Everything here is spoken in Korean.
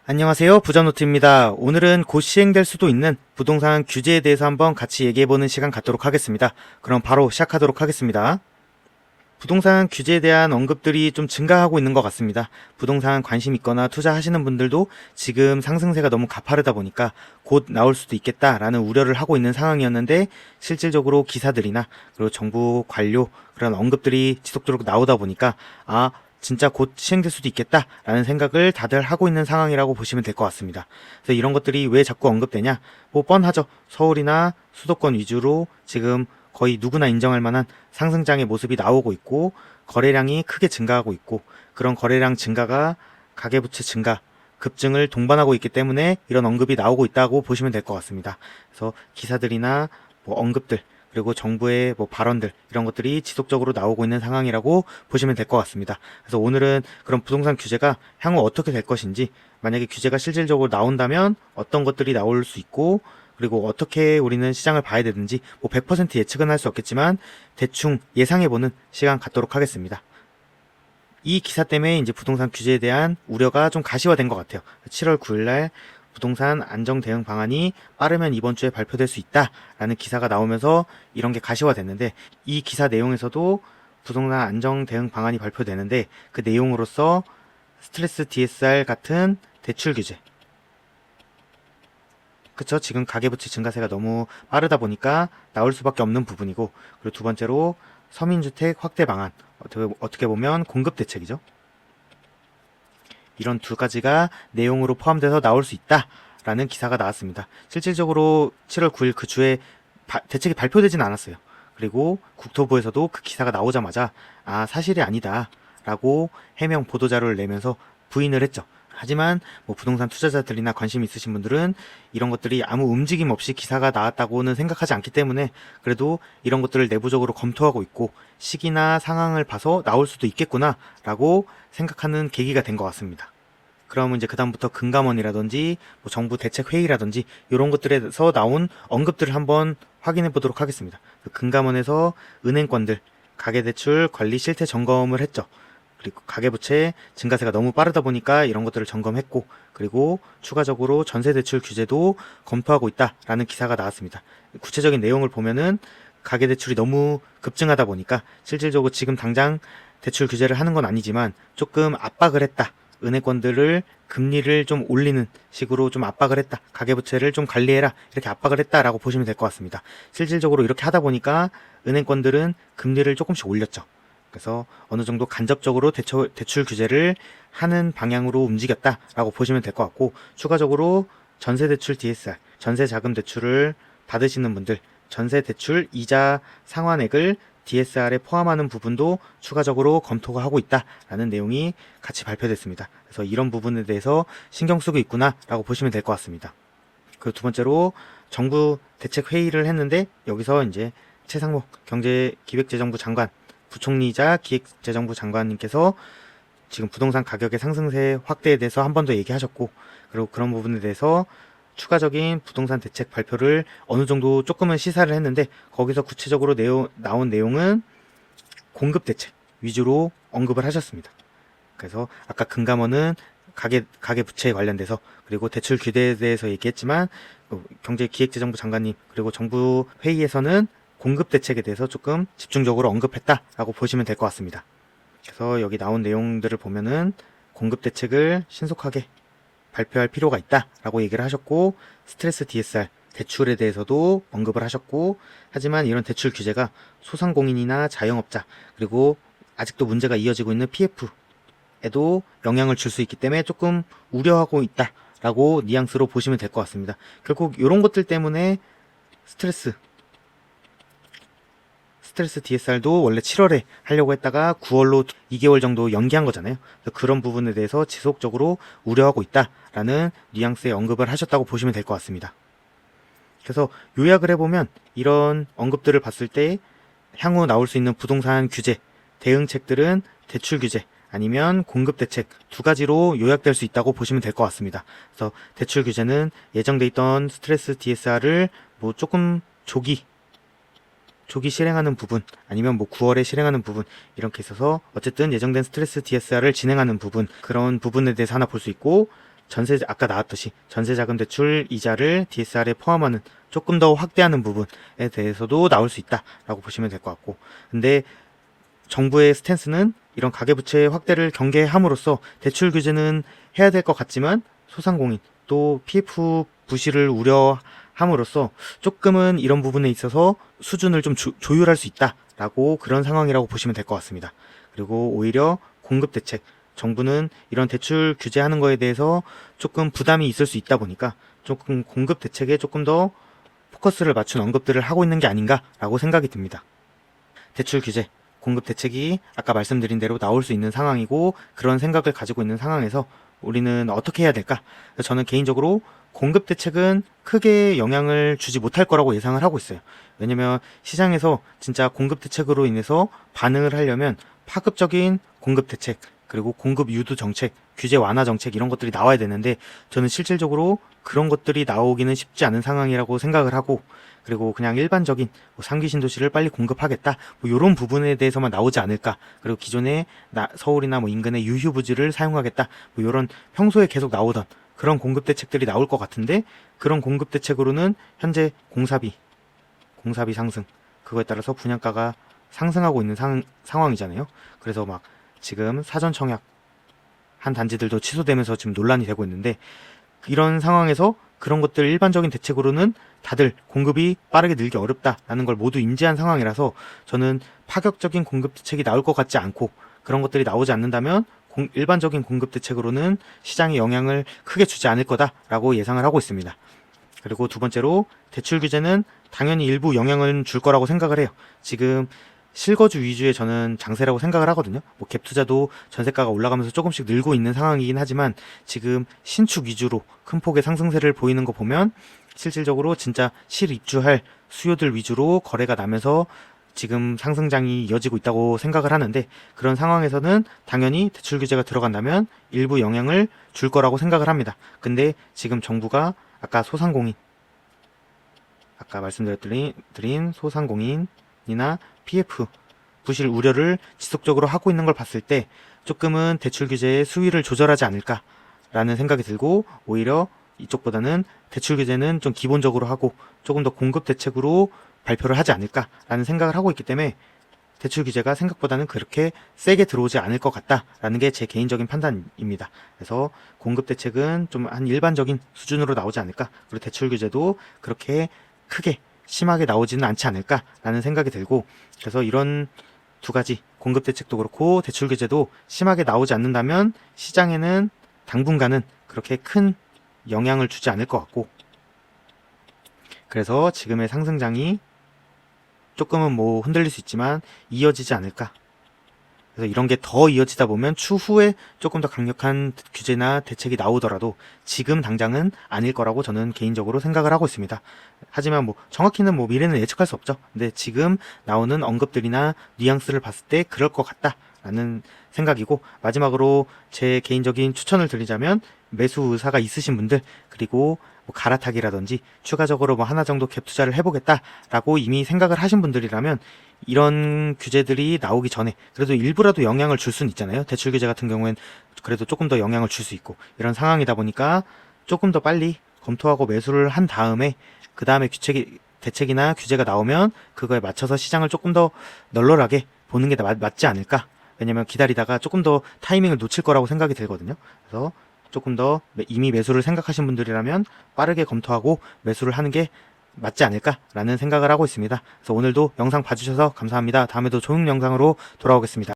안녕하세요. 부자노트입니다. 오늘은 곧 시행될 수도 있는 부동산 규제에 대해서 한번 같이 얘기해보는 시간 갖도록 하겠습니다. 그럼 바로 시작하도록 하겠습니다. 부동산 규제에 대한 언급들이 좀 증가하고 있는 것 같습니다. 부동산 관심 있거나 투자하시는 분들도 지금 상승세가 너무 가파르다 보니까 곧 나올 수도 있겠다라는 우려를 하고 있는 상황이었는데, 실질적으로 기사들이나 그리고 정부 관료 그런 언급들이 지속적으로 나오다 보니까 진짜 곧 시행될 수도 있겠다라는 생각을 다들 하고 있는 상황이라고 보시면 될 것 같습니다. 그래서 이런 것들이 왜 자꾸 언급되냐? 뭐 뻔하죠. 서울이나 수도권 위주로 지금 거의 누구나 인정할 만한 상승장의 모습이 나오고 있고, 거래량이 크게 증가하고 있고, 그런 거래량 증가가 가계부채 증가, 급증을 동반하고 있기 때문에 이런 언급이 나오고 있다고 보시면 될 것 같습니다. 그래서 기사들이나 뭐 언급들, 그리고 정부의 뭐 발언들, 이런 것들이 지속적으로 나오고 있는 상황이라고 보시면 될 것 같습니다. 그래서 오늘은 그런 부동산 규제가 향후 어떻게 될 것인지, 만약에 규제가 실질적으로 나온다면 어떤 것들이 나올 수 있고, 그리고 어떻게 우리는 시장을 봐야 되는지, 뭐 100% 예측은 할 수 없겠지만 대충 예상해보는 시간 갖도록 하겠습니다. 이 기사 때문에 이제 부동산 규제에 대한 우려가 좀 가시화된 것 같아요. 7월 9일날 부동산 안정 대응 방안이 빠르면 이번 주에 발표될 수 있다라는 기사가 나오면서 이런 게 가시화됐는데, 이 기사 내용에서도 부동산 안정 대응 방안이 발표되는데, 그 내용으로서 스트레스 DSR 같은 대출 규제, 그쵸? 지금 가계부채 증가세가 너무 빠르다 보니까 나올 수밖에 없는 부분이고, 그리고 두 번째로 서민주택 확대 방안, 어떻게 보면 공급대책이죠. 이런 두 가지가 내용으로 포함돼서 나올 수 있다라는 기사가 나왔습니다. 실질적으로 7월 9일 그 주에 대책이 발표되진 않았어요. 그리고 국토부에서도 그 기사가 나오자마자 사실이 아니다 라고 해명 보도자료를 내면서 부인을 했죠. 하지만 뭐 부동산 투자자들이나 관심 있으신 분들은 이런 것들이 아무 움직임 없이 기사가 나왔다고는 생각하지 않기 때문에, 그래도 이런 것들을 내부적으로 검토하고 있고 시기나 상황을 봐서 나올 수도 있겠구나 라고 생각하는 계기가 된 것 같습니다. 그러면 이제 그다음부터 금감원이라든지 뭐 정부 대책회의라든지 이런 것들에서 나온 언급들을 한번 확인해 보도록 하겠습니다. 금감원에서 은행권들 가계대출 관리 실태 점검을 했죠. 그리고 가계부채 증가세가 너무 빠르다 보니까 이런 것들을 점검했고, 그리고 추가적으로 전세대출 규제도 검토하고 있다라는 기사가 나왔습니다. 구체적인 내용을 보면은 가계대출이 너무 급증하다 보니까 실질적으로 지금 당장 대출 규제를 하는 건 아니지만 조금 압박을 했다. 은행권들을 금리를 좀 올리는 식으로 좀 압박을 했다. 가계부채를 좀 관리해라. 이렇게 압박을 했다라고 보시면 될 것 같습니다. 실질적으로 이렇게 하다 보니까 은행권들은 금리를 조금씩 올렸죠. 그래서 어느 정도 간접적으로 대출 규제를 하는 방향으로 움직였다라고 보시면 될 것 같고, 추가적으로 전세대출 DSR, 전세자금 대출을 받으시는 분들, 전세대출 이자 상환액을 DSR에 포함하는 부분도 추가적으로 검토가 하고 있다라는 내용이 같이 발표됐습니다. 그래서 이런 부분에 대해서 신경 쓰고 있구나라고 보시면 될 것 같습니다. 그리고 두 번째로 정부 대책 회의를 했는데, 여기서 이제 최상목 경제기획재정부 장관, 부총리이자 기획재정부 장관님께서 지금 부동산 가격의 상승세 확대에 대해서 한 번 더 얘기하셨고, 그리고 그런 부분에 대해서 추가적인 부동산 대책 발표를 어느 정도 조금은 시사를 했는데, 거기서 구체적으로 나온 내용은 공급 대책 위주로 언급을 하셨습니다. 그래서 아까 금감원은 가계 부채에 관련돼서, 그리고 대출 규제에 대해서 얘기했지만 경제기획재정부 장관님 그리고 정부 회의에서는 공급 대책에 대해서 조금 집중적으로 언급했다라고 보시면 될 것 같습니다. 그래서 여기 나온 내용들을 보면은 공급 대책을 신속하게 발표할 필요가 있다라고 얘기를 하셨고, 스트레스 DSR 대출에 대해서도 언급을 하셨고, 하지만 이런 대출 규제가 소상공인이나 자영업자, 그리고 아직도 문제가 이어지고 있는 PF에도 영향을 줄 수 있기 때문에 조금 우려하고 있다라고 뉘앙스로 보시면 될 것 같습니다. 결국 이런 것들 때문에 스트레스 DSR도 원래 7월에 하려고 했다가 9월로 2개월 정도 연기한 거잖아요. 그런 부분에 대해서 지속적으로 우려하고 있다라는 뉘앙스의 언급을 하셨다고 보시면 될 것 같습니다. 그래서 요약을 해보면 이런 언급들을 봤을 때 향후 나올 수 있는 부동산 규제, 대응책들은 대출 규제 아니면 공급 대책 두 가지로 요약될 수 있다고 보시면 될 것 같습니다. 그래서 대출 규제는 예정돼 있던 스트레스 DSR을 뭐 조금 조기 실행하는 부분, 아니면 뭐 9월에 실행하는 부분, 이렇게 있어서 어쨌든 예정된 스트레스 DSR을 진행하는 부분, 그런 부분에 대해서 하나 볼 수 있고, 아까 나왔듯이 전세자금 대출 이자를 DSR에 포함하는 조금 더 확대하는 부분에 대해서도 나올 수 있다라고 보시면 될 것 같고, 근데 정부의 스탠스는 이런 가계부채 확대를 경계함으로써 대출 규제는 해야 될 것 같지만 소상공인 또 PF 부실을 우려함으로써 조금은 이런 부분에 있어서 수준을 좀 조율할 수 있다라고 그런 상황이라고 보시면 될 것 같습니다. 그리고 오히려 공급 대책, 정부는 이런 대출 규제하는 거에 대해서 조금 부담이 있을 수 있다 보니까 조금 공급 대책에 조금 더 포커스를 맞춘 언급들을 하고 있는 게 아닌가라고 생각이 듭니다. 대출 규제, 공급 대책이 아까 말씀드린 대로 나올 수 있는 상황이고 그런 생각을 가지고 있는 상황에서 우리는 어떻게 해야 될까? 저는 개인적으로 공급 대책은 크게 영향을 주지 못할 거라고 예상을 하고 있어요. 왜냐면 시장에서 진짜 공급 대책으로 인해서 반응을 하려면 파급적인 공급 대책, 그리고 공급 유도 정책, 규제 완화 정책 이런 것들이 나와야 되는데 저는 실질적으로 그런 것들이 나오기는 쉽지 않은 상황이라고 생각을 하고, 그리고 그냥 일반적인 3기 신도시를 빨리 공급하겠다 이런 부분에 대해서만 나오지 않을까. 그리고 기존에 서울이나 인근의 유휴 부지를 사용하겠다 이런 평소에 계속 나오던 그런 공급 대책들이 나올 것 같은데, 그런 공급 대책으로는 현재 공사비 상승, 그거에 따라서 분양가가 상승하고 있는 상황이잖아요. 그래서 지금 사전 청약 한 단지들도 취소되면서 지금 논란이 되고 있는데, 이런 상황에서 그런 것들 일반적인 대책으로는 다들 공급이 빠르게 늘기 어렵다라는 걸 모두 인지한 상황이라서 저는 파격적인 공급 대책이 나올 것 같지 않고, 그런 것들이 나오지 않는다면 일반적인 공급 대책으로는 시장에 영향을 크게 주지 않을 거다라고 예상을 하고 있습니다. 그리고 두 번째로 대출 규제는 당연히 일부 영향을 줄 거라고 생각을 해요. 지금 실거주 위주의 저는 장세라고 생각을 하거든요. 갭 투자도 전세가가 올라가면서 조금씩 늘고 있는 상황이긴 하지만 지금 신축 위주로 큰 폭의 상승세를 보이는 거 보면 실질적으로 진짜 실입주할 수요들 위주로 거래가 나면서 지금 상승장이 이어지고 있다고 생각을 하는데, 그런 상황에서는 당연히 대출 규제가 들어간다면 일부 영향을 줄 거라고 생각을 합니다. 근데 지금 정부가 아까 말씀드린 소상공인이나 PF 부실 우려를 지속적으로 하고 있는 걸 봤을 때 조금은 대출 규제의 수위를 조절하지 않을까라는 생각이 들고, 오히려 이쪽보다는 대출 규제는 좀 기본적으로 하고 조금 더 공급 대책으로 발표를 하지 않을까라는 생각을 하고 있기 때문에 대출 규제가 생각보다는 그렇게 세게 들어오지 않을 것 같다라는 게 제 개인적인 판단입니다. 그래서 공급 대책은 좀 한 일반적인 수준으로 나오지 않을까, 그리고 대출 규제도 그렇게 크게 심하게 나오지는 않지 않을까라는 생각이 들고, 그래서 이런 두 가지 공급 대책도 그렇고 대출 규제도 심하게 나오지 않는다면 시장에는 당분간은 그렇게 큰 영향을 주지 않을 것 같고, 그래서 지금의 상승장이 조금은 흔들릴 수 있지만 이어지지 않을까. 그래서 이런 게 더 이어지다 보면 추후에 조금 더 강력한 규제나 대책이 나오더라도 지금 당장은 아닐 거라고 저는 개인적으로 생각을 하고 있습니다. 하지만 정확히는 미래는 예측할 수 없죠. 근데 지금 나오는 언급들이나 뉘앙스를 봤을 때 그럴 것 같다라는 생각이고, 마지막으로 제 개인적인 추천을 드리자면 매수 의사가 있으신 분들, 그리고 갈아타기라든지 추가적으로 하나 정도 갭 투자를 해보겠다라고 이미 생각을 하신 분들이라면 이런 규제들이 나오기 전에 그래도 일부라도 영향을 줄 수는 있잖아요. 대출 규제 같은 경우엔 그래도 조금 더 영향을 줄 수 있고, 이런 상황이다 보니까 조금 더 빨리 검토하고 매수를 한 다음에 그 다음에 대책이나 규제가 나오면 그거에 맞춰서 시장을 조금 더 널널하게 보는 게 맞지 않을까. 왜냐면 기다리다가 조금 더 타이밍을 놓칠 거라고 생각이 들거든요. 그래서 조금 더 이미 매수를 생각하신 분들이라면 빠르게 검토하고 매수를 하는 게 맞지 않을까라는 생각을 하고 있습니다. 그래서 오늘도 영상 봐주셔서 감사합니다. 다음에도 좋은 영상으로 돌아오겠습니다.